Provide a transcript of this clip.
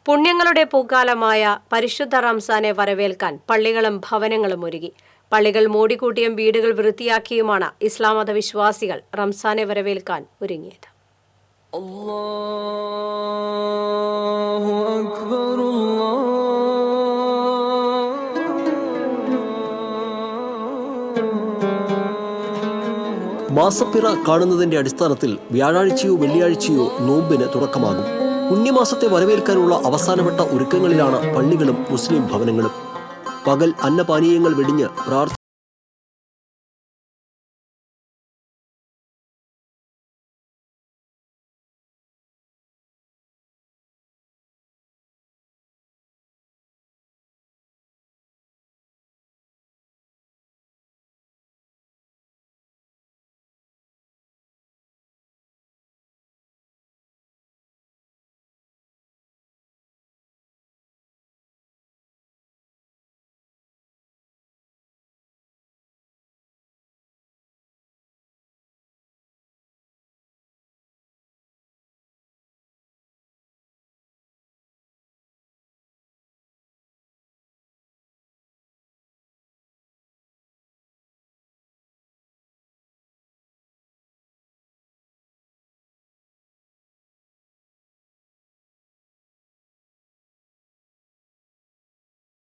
പുണ്യങ്ങളുടെ പൂക്കാലമായ പരിശുദ്ധ റംസാനെ വരവേൽക്കാൻ പള്ളികളും ഭവനങ്ങളും ഒരുങ്ങി. പള്ളികൾ മോടിക്കൂട്ടിയും വീടുകൾ വൃത്തിയാക്കിയുമാണ് ഇസ്ലാം മത വിശ്വാസികൾ റംസാനെ വരവേൽക്കാൻ ഒരുങ്ങിയത്. മാസപ്പിറ കാണുന്നതിന്റെ അടിസ്ഥാനത്തിൽ വ്യാഴാഴ്ചയോ വെള്ളിയാഴ്ചയോ നോമ്പിന് തുടക്കമാകും. പുണ്യമാസത്തെ വരവേൽക്കാനുള്ള അവസാനവട്ട ഒരുക്കങ്ങളിലാണ് പള്ളികളും മുസ്ലിം ഭവനങ്ങളും. പകൽ അന്നപാനീയങ്ങൾ വെടിഞ്ഞ് പ്രാർത്ഥന